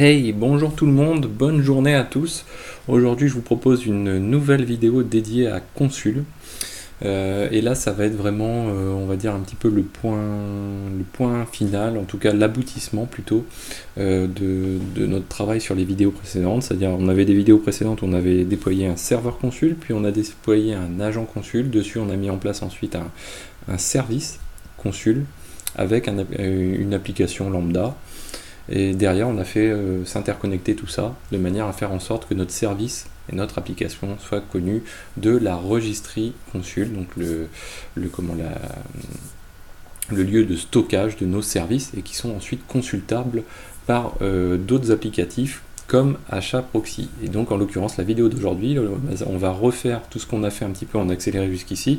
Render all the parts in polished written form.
Hey, bonjour tout le monde, bonne journée à tous. Aujourd'hui, je vous propose une nouvelle vidéo dédiée à Consul. Et là, ça va être vraiment, on va dire, un petit peu le point final, en tout cas l'aboutissement plutôt, de notre travail sur les vidéos précédentes. C'est-à-dire, on avait des vidéos précédentes où on avait déployé un serveur Consul, puis on a déployé un agent Consul. Dessus, on a mis en place ensuite un service Consul avec une application lambda. Et derrière, on a fait s'interconnecter tout ça de manière à faire en sorte que notre service et notre application soient connus de la registrie Consul, donc le lieu de stockage de nos services et qui sont ensuite consultables par d'autres applicatifs comme HAProxy. Et donc en l'occurrence la vidéo d'aujourd'hui, on va refaire tout ce qu'on a fait un petit peu en accéléré jusqu'ici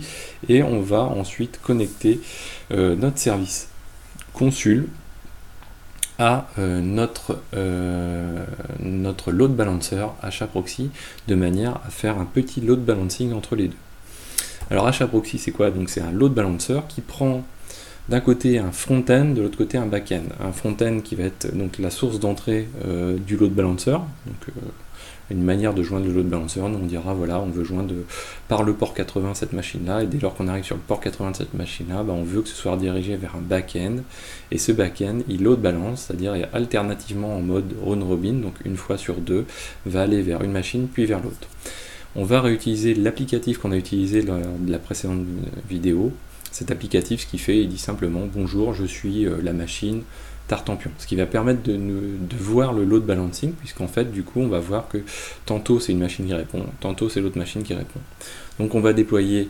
et on va ensuite connecter notre service Consul à notre load balancer HAProxy de manière à faire un petit load balancing entre les deux. Alors HAProxy c'est quoi? Donc c'est un load balancer qui prend d'un côté un front-end, de l'autre côté un back-end. Un front-end qui va être donc la source d'entrée du load balancer, donc une manière de joindre le load balancer. Nous on dira voilà, on veut joindre par le port 80 cette machine là, et dès lors qu'on arrive sur le port 80 de cette machine là, on veut que ce soit redirigé vers un back-end, et ce back-end il load balance, c'est-à-dire alternativement en mode round robin, donc une fois sur deux, va aller vers une machine puis vers l'autre. On va réutiliser l'applicatif qu'on a utilisé lors de la précédente vidéo. Cet applicatif, ce qu'il fait, il dit simplement bonjour, je suis la machine Tartampion, ce qui va permettre de voir le load balancing, puisqu'en fait du coup on va voir que tantôt c'est une machine qui répond, tantôt c'est l'autre machine qui répond. Donc on va déployer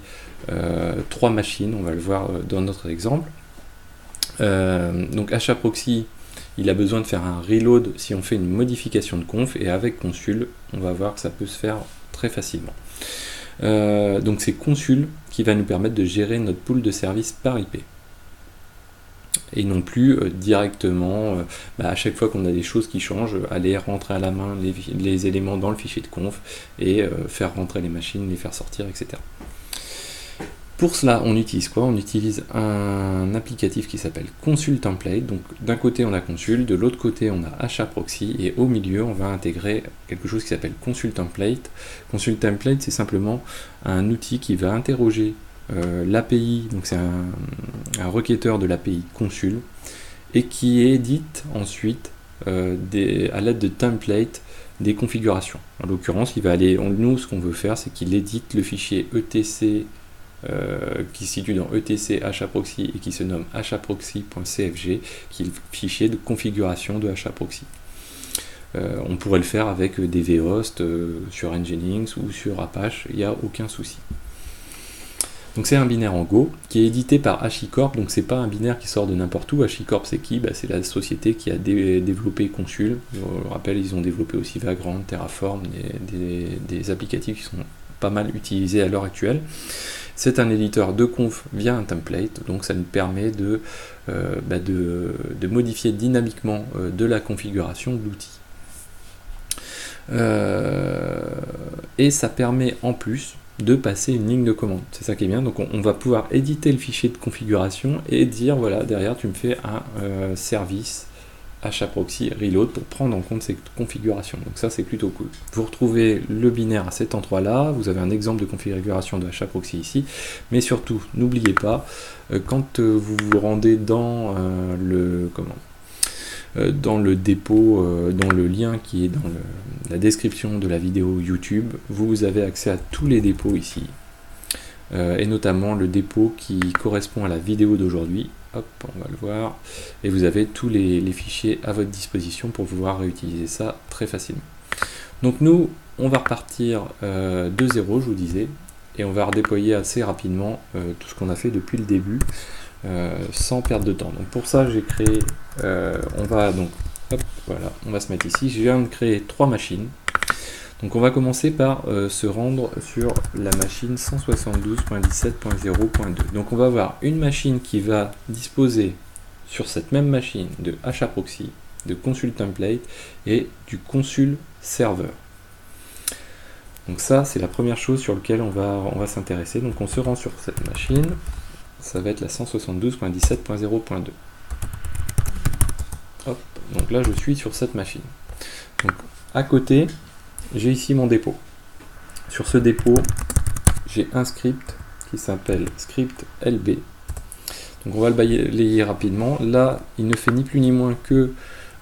3 machines, on va le voir dans notre exemple. Donc HAProxy, il a besoin de faire un reload si on fait une modification de conf, et avec Consul on va voir que ça peut se faire très facilement. Donc c'est Consul qui va nous permettre de gérer notre pool de services par IP. Et non plus directement, à chaque fois qu'on a des choses qui changent, aller rentrer à la main les éléments dans le fichier de conf et faire rentrer les machines, les faire sortir, etc. Pour cela, on utilise quoi? On utilise un applicatif qui s'appelle Consul Template. Donc d'un côté on a Consul, de l'autre côté on a HAProxy, et au milieu on va intégrer quelque chose qui s'appelle Consul Template. Consul Template, c'est simplement un outil qui va interroger l'API, donc c'est un requêteur de l'API Consul, et qui édite ensuite à l'aide de templates des configurations. En l'occurrence, il va aller, nous ce qu'on veut faire, c'est qu'il édite le fichier etc qui se situe dans etc HAProxy et qui se nomme haproxy.cfg, qui est le fichier de configuration de HAProxy. On pourrait le faire avec des vhosts sur Nginx ou sur Apache, il n'y a aucun souci. Donc c'est un binaire en Go qui est édité par HashiCorp, donc c'est pas un binaire qui sort de n'importe où. HashiCorp c'est qui? C'est la société qui a développé Consul. Je vous rappelle, ils ont développé aussi Vagrant, Terraform, des applicatifs qui sont pas mal utilisés à l'heure actuelle. C'est un éditeur de conf via un template, donc ça nous permet de modifier dynamiquement de la configuration de l'outil. Et ça permet en plus de passer une ligne de commande. C'est ça qui est bien. Donc on va pouvoir éditer le fichier de configuration et dire voilà, derrière tu me fais un service HAProxy reload pour prendre en compte ces configurations. Donc ça c'est plutôt cool. Vous retrouvez le binaire à cet endroit là, vous avez un exemple de configuration de HAProxy ici, mais surtout n'oubliez pas, quand vous vous rendez dans dans le dépôt, dans le lien qui est dans la description de la vidéo YouTube, vous avez accès à tous les dépôts ici, et notamment le dépôt qui correspond à la vidéo d'aujourd'hui. Hop, on va le voir, et vous avez tous les fichiers à votre disposition pour pouvoir réutiliser ça très facilement. Donc nous, on va repartir de zéro, je vous disais, et on va redéployer assez rapidement tout ce qu'on a fait depuis le début, sans perdre de temps. Donc pour ça, j'ai créé, on va se mettre ici. Je viens de créer 3 machines. Donc on va commencer par se rendre sur la machine 172.17.0.2. Donc on va avoir une machine qui va disposer sur cette même machine de HAProxy, de Consul Template et du Consul Server. Donc ça c'est la première chose sur laquelle on va s'intéresser. Donc on se rend sur cette machine, ça va être la 172.17.0.2. Hop, donc là je suis sur cette machine. Donc, à côté, j'ai ici mon dépôt. Sur ce dépôt, j'ai un script qui s'appelle script LB. Donc on va le balayer rapidement. Là, il ne fait ni plus ni moins que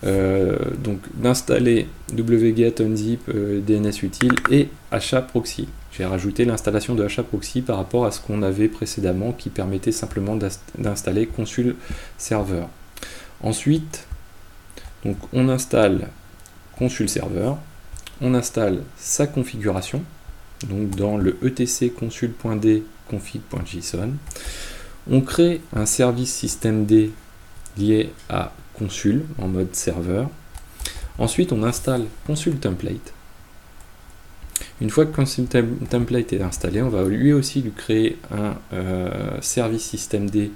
donc d'installer wget unzip DNS utile et HAProxy. J'ai rajouté l'installation de HAProxy par rapport à ce qu'on avait précédemment qui permettait simplement d'installer consul server. Ensuite, donc on installe consul server, on installe sa configuration, donc dans le etc consul.d config.json. On crée un service systemd lié à consul en mode serveur. Ensuite, on installe consul template. Une fois que consul template est installé, on va lui aussi lui créer un service systemd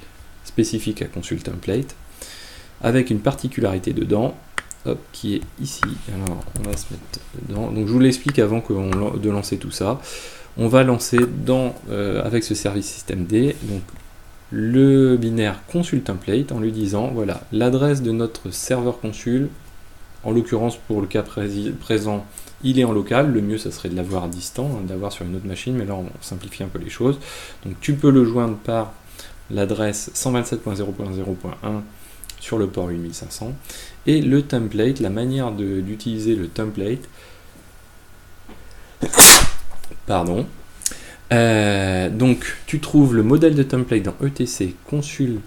spécifique à consul template avec une particularité dedans, hop, qui est ici. Alors, on va se mettre dedans. Donc, je vous l'explique avant de lancer tout ça. On va lancer avec ce service systemd, donc le binaire consul template en lui disant voilà l'adresse de notre serveur consul, en l'occurrence pour le cas présent il est en local, le mieux ça serait de l'avoir à distant, hein, d'avoir sur une autre machine, mais là on simplifie un peu les choses. Donc tu peux le joindre par l'adresse 127.0.0.1 sur le port 8500 et le template, la manière d'utiliser le template, pardon. Donc tu trouves le modèle de template dans etc consul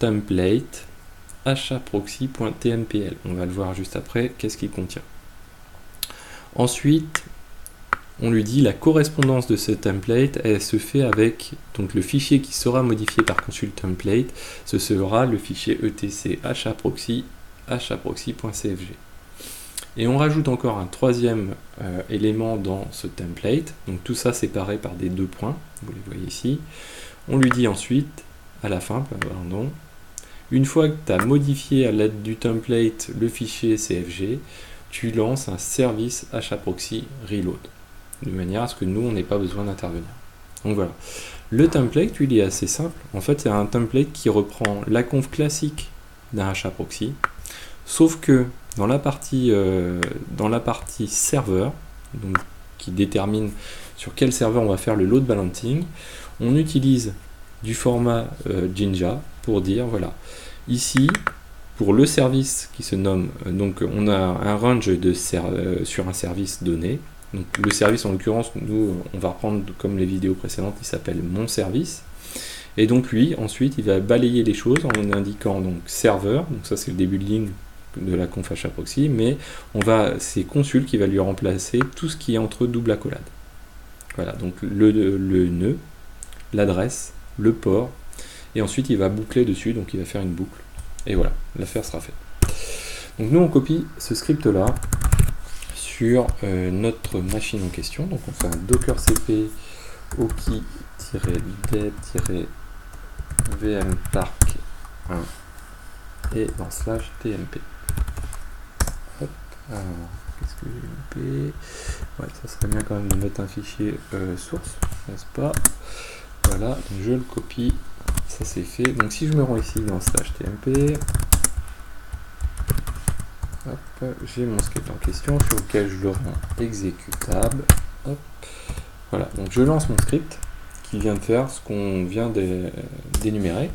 template haproxy.tmpl. On va le voir juste après, qu'est-ce qu'il contient. Ensuite, on lui dit la correspondance de ce template, elle se fait avec donc le fichier qui sera modifié par consul template, ce sera le fichier etc haproxy.cfg. Et on rajoute encore un troisième élément dans ce template, donc tout ça séparé par des 2 points, vous les voyez ici. On lui dit ensuite, à la fin, pardon, une fois que tu as modifié à l'aide du template le fichier CFG, tu lances un service haproxy reload, de manière à ce que nous, on n'ait pas besoin d'intervenir. Donc voilà. Le template, lui, il est assez simple. En fait, c'est un template qui reprend la conf classique d'un haproxy, sauf que dans la partie serveur, donc, qui détermine sur quel serveur on va faire le load balancing, on utilise du format Jinja pour dire voilà, ici pour le service qui se nomme, donc on a un range sur un service donné. Donc le service en l'occurrence, nous on va reprendre comme les vidéos précédentes, il s'appelle mon service. Et donc lui ensuite il va balayer les choses en indiquant donc serveur, donc ça c'est le début de ligne de la conf haproxy, mais c'est consul qui va lui remplacer tout ce qui est entre double accolade. Voilà, donc le nœud, l'adresse, le port, et ensuite il va boucler dessus, donc il va faire une boucle, et voilà, l'affaire sera faite. Donc nous on copie ce script là sur notre machine en question, donc on fait un docker cp oki-dev-vmpark1 et dans /tmp. Hop, alors, qu'est-ce que j'ai loupé? Ouais, ça serait bien quand même de mettre un fichier source, n'est-ce pas? Voilà, donc je le copie, ça c'est fait. Donc si je me rends ici dans /tmp, hop, j'ai mon script en question sur lequel je le rends exécutable. Hop, voilà, donc je lance mon script qui vient de faire ce qu'on vient d'énumérer.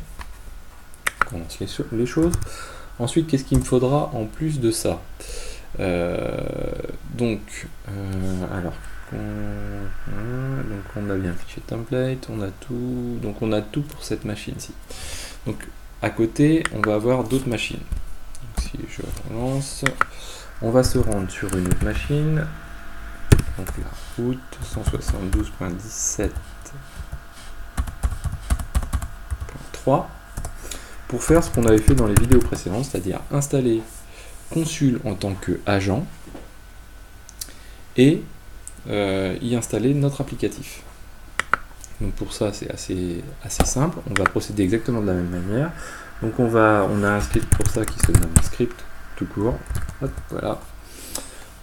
On lance les choses. Ensuite, qu'est-ce qu'il me faudra en plus de ça? Donc on a bien un fichier template, on a tout, donc on a tout pour cette machine-ci. Donc à côté, on va avoir d'autres machines. Donc, si je relance, on va se rendre sur une autre machine. Donc la route 172.17.3 pour faire ce qu'on avait fait dans les vidéos précédentes, c'est-à-dire installer consul en tant qu'agent et y installer notre applicatif. Donc pour ça c'est assez simple, on va procéder exactement de la même manière. Donc on a un script pour ça qui se nomme script tout court. Hop, voilà.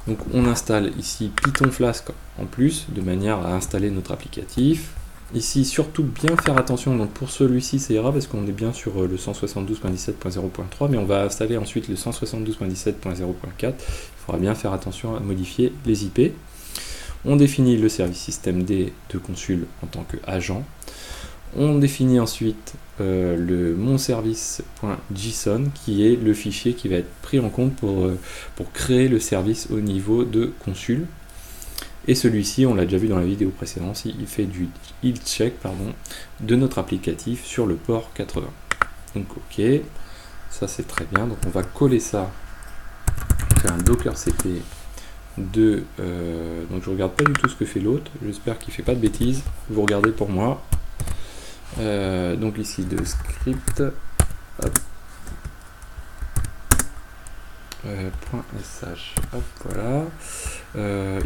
Donc on installe ici Python Flask en plus de manière à installer notre applicatif. Ici, surtout bien faire attention, donc pour celui-ci ça ira parce qu'on est bien sur le 172.17.0.3, mais on va installer ensuite le 172.17.0.4. Il faudra bien faire attention à modifier les IP. On définit le service système D de Consul en tant qu'agent. On définit ensuite le monservice.json qui est le fichier qui va être pris en compte pour créer le service au niveau de Consul. Et celui-ci, on l'a déjà vu dans la vidéo précédente, il fait du health check de notre applicatif sur le port 80. Donc ok, ça c'est très bien. Donc on va coller ça. On fait un docker cp de... donc je regarde pas du tout ce que fait l'autre. J'espère qu'il fait pas de bêtises. Vous regardez pour moi. Donc ici de script. Hop. .sh, hop, voilà.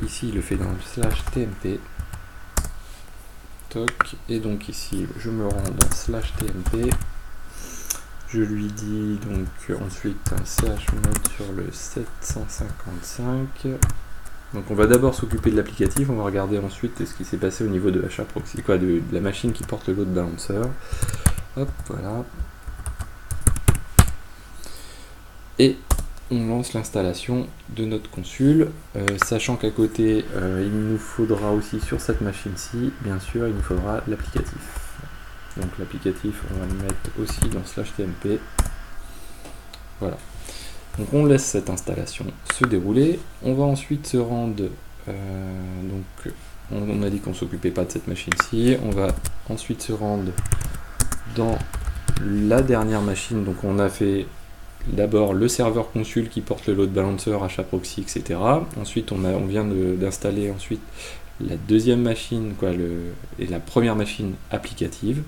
Ici, il le fait dans le /tmp. Toc. Et donc ici, je me rends dans /tmp. Je lui dis donc ensuite un chmod sur le 755. Donc on va d'abord s'occuper de l'applicatif, on va regarder ensuite ce qui s'est passé au niveau de HAProxy, de la machine qui porte le load balancer. Hop, voilà. Et on lance l'installation de notre Consul, sachant qu'à côté, il nous faudra aussi sur cette machine-ci, bien sûr, il nous faudra l'applicatif. Donc l'applicatif, on va le mettre aussi dans /tmp. Voilà. Donc on laisse cette installation se dérouler. On va ensuite se rendre, donc on a dit qu'on ne s'occupait pas de cette machine-ci. On va ensuite se rendre dans la dernière machine. Donc on a fait d'abord le serveur Consul qui porte le load balancer, HAProxy, etc. Ensuite on vient d'installer ensuite la deuxième machine, et la première machine applicative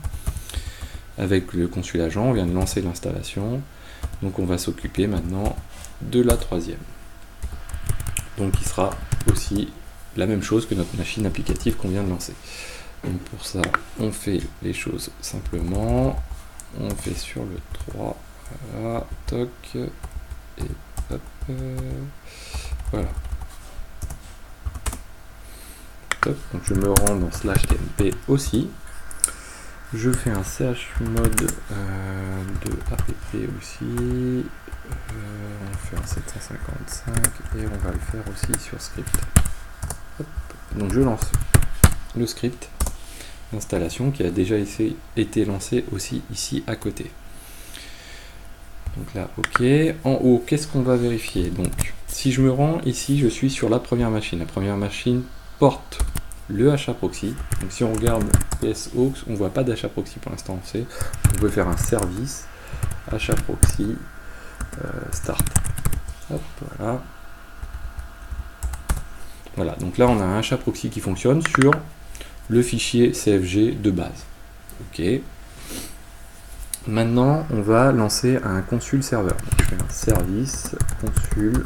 avec le Consul agent. On vient de lancer l'installation. Donc on va s'occuper maintenant de la troisième. Donc qui sera aussi la même chose que notre machine applicative qu'on vient de lancer. Donc pour ça, on fait les choses simplement. On fait sur le 3. Voilà, toc, et hop, voilà. Top, donc je me rends dans /tmp aussi. Je fais un chmod de app aussi. On fait un 755 et on va le faire aussi sur script. Hop. Donc je lance le script d'installation qui a déjà été lancé aussi ici à côté. Donc là, ok. En haut, qu'est-ce qu'on va vérifier? Donc, si je me rends ici, je suis sur la première machine. La première machine porte le HAProxy. Donc si on regarde PSaux, on ne voit pas d'HAProxy pour l'instant. On peut faire un service HAProxy start. Hop, voilà. Voilà, donc là on a un HAProxy qui fonctionne sur le fichier CFG de base. Ok. Maintenant, on va lancer un Consul serveur. Donc, je fais un service Consul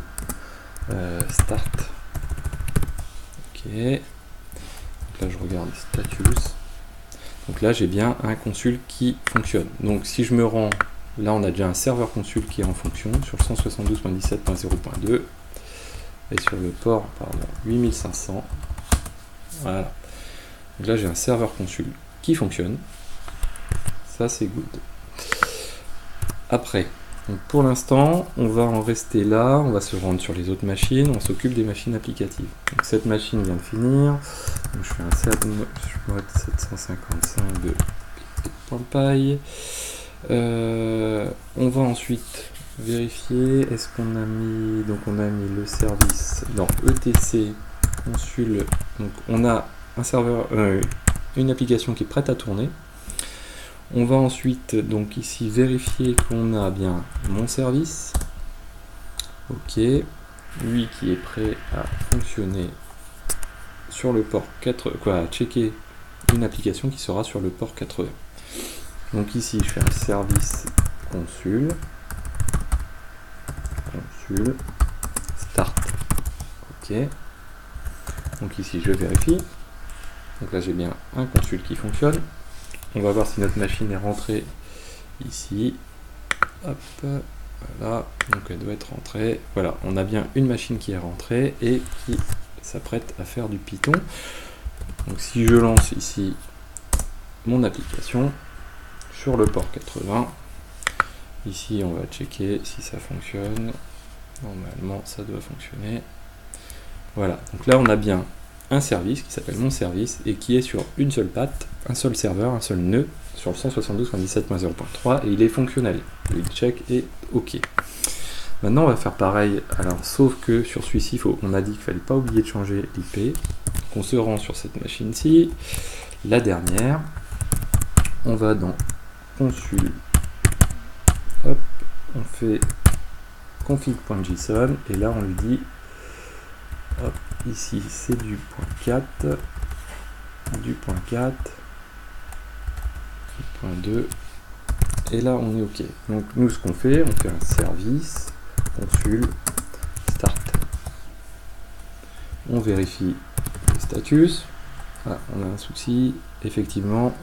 start. Ok. Donc là, je regarde status. Donc là, j'ai bien un Consul qui fonctionne. Donc si je me rends, là, on a déjà un serveur Consul qui est en fonction sur le 172.17.0.2 et sur le port 8500. Voilà. Donc là, j'ai un serveur Consul qui fonctionne. Ça, c'est good. Après, donc pour l'instant, on va en rester là, on va se rendre sur les autres machines, on s'occupe des machines applicatives. Donc cette machine vient de finir, donc je fais un chmod 755 de .py. On va ensuite vérifier, est-ce qu'on a mis, donc on a mis le service dans etc consul, donc on a un serveur, une application qui est prête à tourner. On va ensuite donc ici vérifier qu'on a bien mon service. Ok, lui qui est prêt à fonctionner sur le port 4, checker une application qui sera sur le port 80. Donc ici je fais un service consul start. Ok. Donc ici je vérifie. Donc là j'ai bien un consul qui fonctionne. On va voir si notre machine est rentrée ici. Hop, voilà. Donc elle doit être rentrée. Voilà, on a bien une machine qui est rentrée et qui s'apprête à faire du Python. Donc si je lance ici mon application sur le port 80. Ici, on va checker si ça fonctionne. Normalement, ça doit fonctionner. Voilà, donc là, on a bien un service qui s'appelle mon service et qui est sur une seule patte, un seul serveur, un seul nœud sur le 172.17.0.3 et il est fonctionnel. Le check est OK. Maintenant, on va faire pareil. Alors, sauf que sur celui-ci, on a dit qu'il ne fallait pas oublier de changer l'IP. Donc, on se rend sur cette machine-ci, la dernière. On va dans consul. Hop, on fait config.json et là, on lui dit, hop, ici, c'est du point 4, du point 4, du point 2. Et là, on est OK. Donc, nous, ce qu'on fait, on fait un service, consul, start. On vérifie le status. Ah, on a un souci. Effectivement,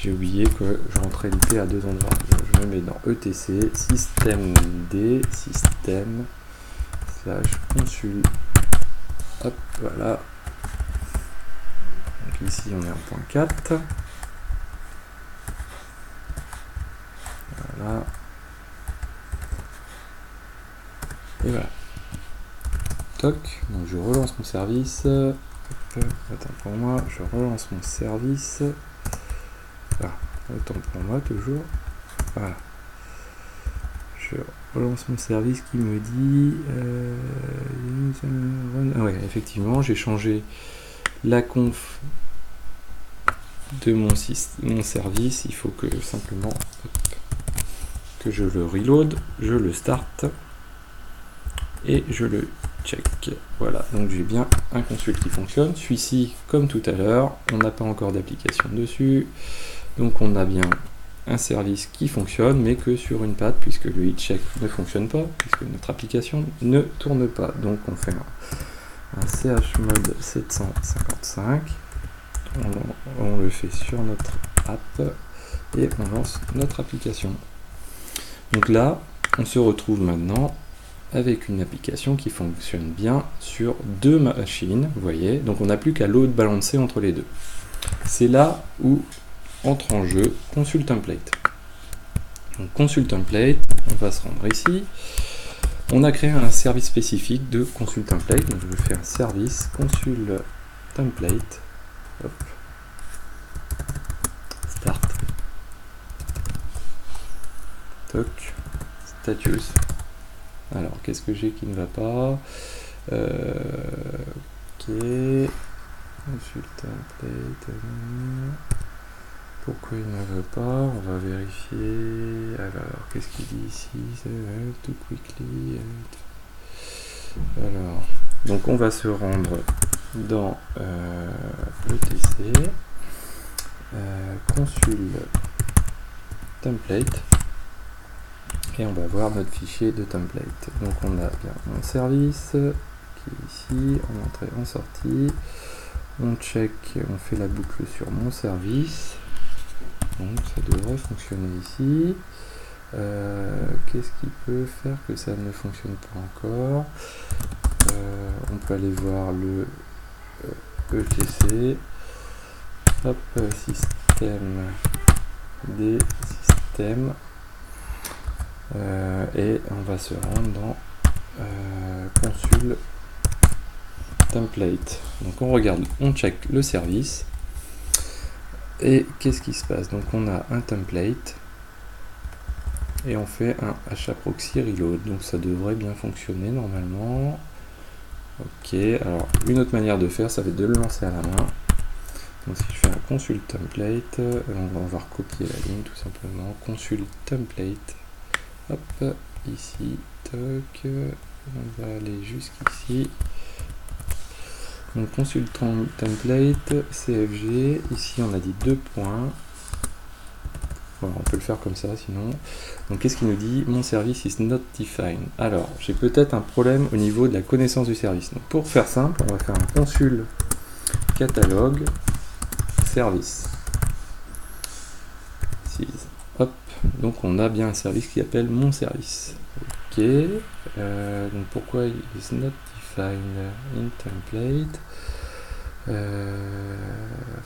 j'ai oublié que je rentrais l'IP à deux endroits. Je me mets dans etc, systemd, système, / consul. Hop, voilà. Donc ici, on est en point 4. Voilà. Et voilà. Toc. Donc je relance mon service. Hop, attends pour moi. Je relance mon service. Ah, attends pour moi toujours. Voilà. Je relance mon service qui me dit. Ah ouais, effectivement, j'ai changé la conf de mon service. Il faut que simplement. Hop, que je le reload, je le start et je le check. Voilà, donc j'ai bien un consul qui fonctionne. Celui-ci, comme tout à l'heure, on n'a pas encore d'application dessus. Donc on a bien un service qui fonctionne, mais que sur une patte, puisque le hitcheck ne fonctionne pas, puisque notre application ne tourne pas. Donc on fait un chmod 755. On le fait sur notre app et on lance notre application. Donc là, on se retrouve maintenant avec une application qui fonctionne bien sur deux machines, vous voyez. Donc on n'a plus qu'à load balancer entre les deux. C'est là où entre en jeu consul template. Donc consul template, on va se rendre ici. On a créé un service spécifique de consul template. Donc je vais faire un service consul template. Hop. Start. Toc, status. Alors, qu'est-ce que j'ai qui ne va pas? Ok. Consul template. Pourquoi il ne veut pas? On va vérifier. Alors, qu'est-ce qu'il dit ici? Tout quickly. Alors, donc on va se rendre dans etc. Consul template. Et on va voir notre fichier de template. Donc on a bien mon service qui est ici, en entrée, en sortie. On check, on fait la boucle sur mon service. Donc ça devrait fonctionner ici. Qu'est-ce qui peut faire que ça ne fonctionne pas encore? On peut aller voir le etc. Hop, système des systèmes. Et on va se rendre dans consul template. Donc on regarde, on check le service et qu'est-ce qui se passe? Donc on a un template et on fait un hproxy reload, donc ça devrait bien fonctionner normalement. Ok, alors une autre manière de faire, ça va être de le lancer à la main. Donc si je fais un consul template, on va recopier la ligne tout simplement, consul template. Hop, ici, toc, on va aller jusqu'ici. Donc consul template, CFG, ici on a dit 2 points. Bon, on peut le faire comme ça sinon. Donc qu'est-ce qu'il nous dit? Mon service is not defined. Alors, j'ai peut-être un problème au niveau de la connaissance du service. Donc pour faire simple, on va faire un consul catalogue service. Hop, donc on a bien un service qui appelle mon service. Ok, donc pourquoi is not defined in template?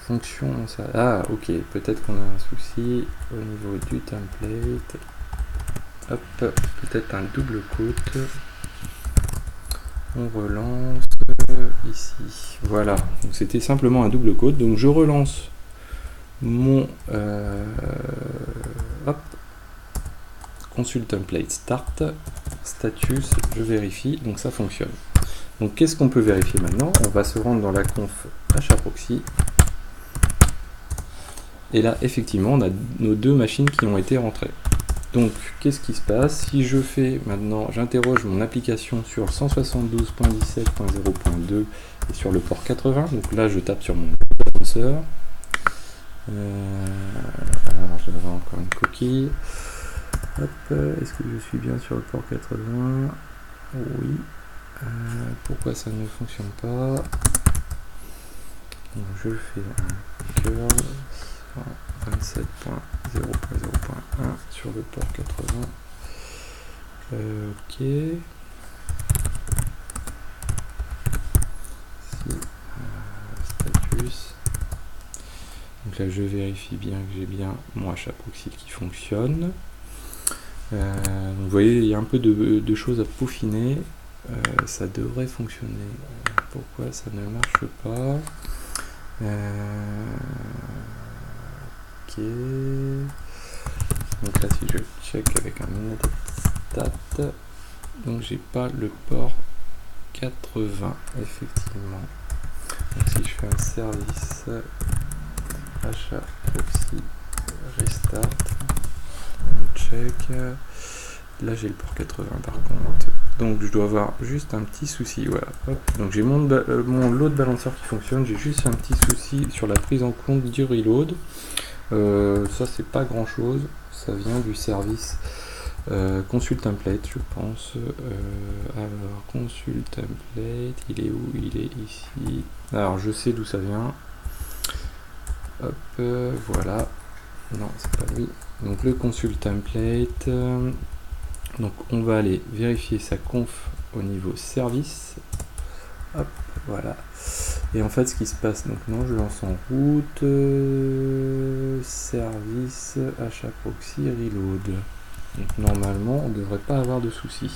Fonction, ça... Ah, ok, peut-être qu'on a un souci au niveau du template. Hop, peut-être un double quote. On relance ici. Voilà, donc c'était simplement un double quote. Donc je relance mon hop, consult template start, status, je vérifie, donc ça fonctionne. Donc qu'est-ce qu'on peut vérifier maintenant? On va se rendre dans la conf HAProxy. Et là, effectivement, on a nos deux machines qui ont été rentrées. Donc, qu'est-ce qui se passe? Si je fais maintenant, j'interroge mon application sur 172.17.0.2 et sur le port 80, donc là je tape sur mon balancer. Alors, je vais avoir encore une coquille. Hop, est-ce que je suis bien sur le port 80? Oui. Pourquoi ça ne fonctionne pas? Donc, je fais un curl 27.0.0.1 sur le port 80. Ok. Status. Donc là, je vérifie bien que j'ai bien mon HAProxy qui fonctionne. Vous voyez, il y a un peu de choses à peaufiner. Ça devrait fonctionner. Pourquoi ça ne marche pas? Ok. Donc là, si je check avec un minute stat, donc j'ai pas le port 80 effectivement. Donc si je fais un service HAProxy restart, on check. Là j'ai le port 80 par contre. Donc je dois avoir juste un petit souci. Voilà. Hop. Donc j'ai mon load balancer qui fonctionne. J'ai juste un petit souci sur la prise en compte du reload. Ça c'est pas grand chose. Ça vient du service consult template, je pense. Alors consult template, il est où? Il est ici. Alors je sais d'où ça vient. Hop, voilà. Non, c'est pas lui. Donc le consult template. Donc on va aller vérifier sa conf au niveau service. Hop, voilà. Et en fait ce qui se passe, donc non, je lance en route service HAProxy reload. Donc normalement on ne devrait pas avoir de soucis.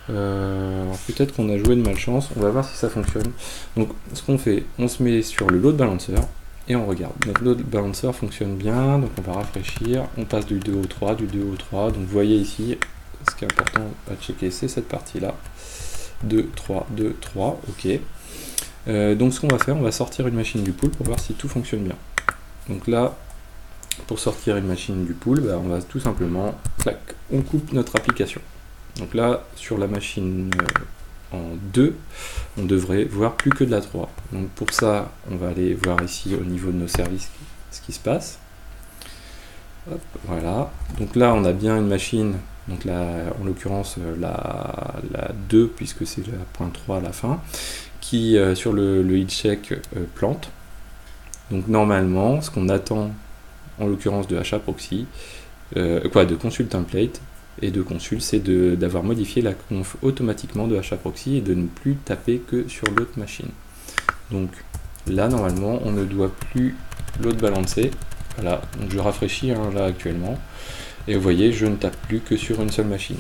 Alors peut-être qu'on a joué de malchance, on va voir si ça fonctionne. Donc ce qu'on fait, on se met sur le load balancer et on regarde. Notre load balancer fonctionne bien, donc on va rafraîchir, on passe du 2 au 3, du 2 au 3, donc vous voyez ici, ce qui est important à checker, c'est cette partie-là. 2, 3, 2, 3, ok. Donc ce qu'on va faire, on va sortir une machine du pool pour voir si tout fonctionne bien. Donc là, pour sortir une machine du pool, on va tout simplement, clac, on coupe notre application. Donc là, sur la machine en 2, on devrait voir plus que de la 3. Donc pour ça, on va aller voir ici au niveau de nos services ce qui se passe. Hop, voilà. Donc là, on a bien une machine, donc là, en l'occurrence la 2, puisque c'est la point 3 à la fin, qui sur le heat check plante. Donc normalement, ce qu'on attend en l'occurrence de HAProxy, de consult template et de consult, c'est d'avoir modifié la conf automatiquement de HAProxy et de ne plus taper que sur l'autre machine. Donc là, normalement, on ne doit plus load balancer. Voilà, donc je rafraîchis là actuellement. Et vous voyez, je ne tape plus que sur une seule machine.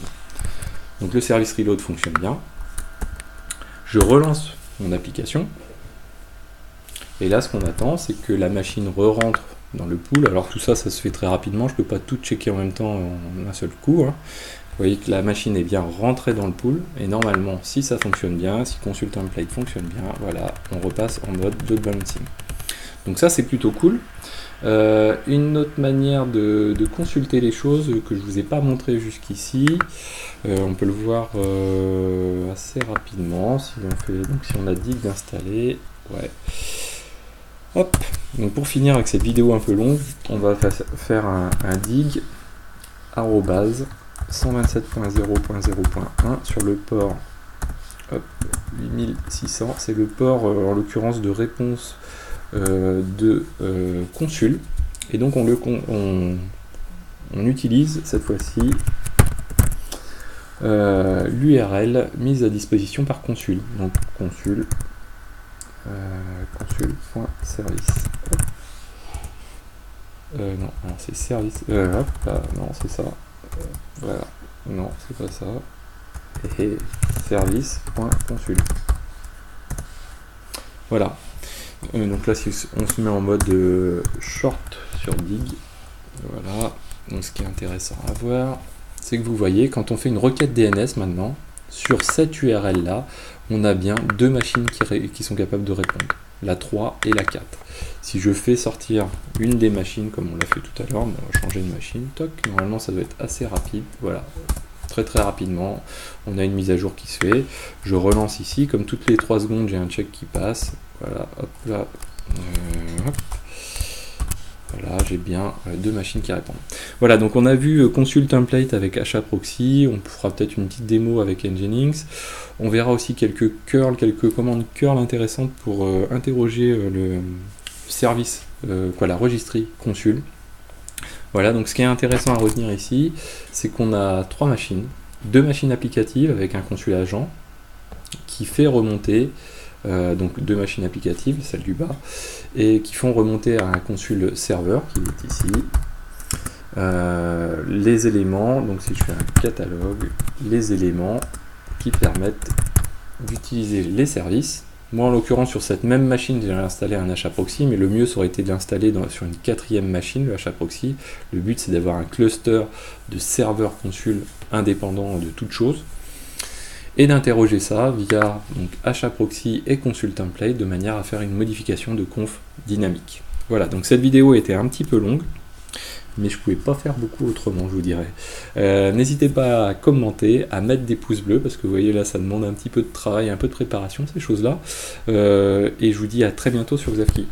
Donc le service reload fonctionne bien. Je relance mon application. Et là, ce qu'on attend, c'est que la machine re-rentre dans le pool. Alors tout ça, ça se fait très rapidement. Je ne peux pas tout checker en même temps en un seul coup. Hein. Vous voyez que la machine est bien rentrée dans le pool. Et normalement, si ça fonctionne bien, si consult template fonctionne bien, voilà, on repasse en mode load balancing. Donc ça, c'est plutôt cool. Une autre manière de consulter les choses que je ne vous ai pas montré jusqu'ici, on peut le voir assez rapidement si on a dig d'installer. Ouais. Hop. Donc pour finir avec cette vidéo un peu longue, on va faire un dig arrobase 127.0.0.1 sur le port 8600. C'est le port en l'occurrence de réponse de consul, et donc on utilise cette fois-ci l'URL mise à disposition par consul. Donc consul consul.service. Non, c'est service. Hop, là, non, c'est ça. Voilà. Non, c'est pas ça. Et service.consul. Voilà. Donc là, si on se met en mode short sur Dig, voilà. Donc ce qui est intéressant à voir, c'est que vous voyez, quand on fait une requête DNS maintenant, sur cette URL là, on a bien deux machines qui sont capables de répondre, la 3 et la 4. Si je fais sortir une des machines comme on l'a fait tout à l'heure, on va changer de machine, toc, normalement ça doit être assez rapide, voilà, très rapidement, on a une mise à jour qui se fait, je relance ici, comme toutes les 3 secondes j'ai un check qui passe, voilà, hop là, hop. Voilà, j'ai bien deux machines qui répondent. Voilà, donc on a vu Consul Template avec HAProxy, on fera peut-être une petite démo avec Nginx. On verra aussi quelques commandes curl intéressantes pour interroger le service, la registrie Consul. Voilà, donc ce qui est intéressant à retenir ici, c'est qu'on a 3 machines, 2 machines applicatives avec un Consul agent qui fait remonter donc 2 machines applicatives, celle du bas, et qui font remonter à un consul serveur qui est ici les éléments. Donc si je fais un catalogue, les éléments qui permettent d'utiliser les services. Moi en l'occurrence sur cette même machine j'ai installé un HAProxy, mais le mieux ça aurait été de l'installer sur une 4e machine, le HAProxy. Le but c'est d'avoir un cluster de serveurs consul indépendants de toute chose, et d'interroger ça via HAProxy et Consul Template de manière à faire une modification de conf dynamique. Voilà, donc cette vidéo était un petit peu longue, mais je ne pouvais pas faire beaucoup autrement, je vous dirais. N'hésitez pas à commenter, à mettre des pouces bleus, parce que vous voyez là, ça demande un petit peu de travail, un peu de préparation, ces choses-là. Et je vous dis à très bientôt sur Xavki.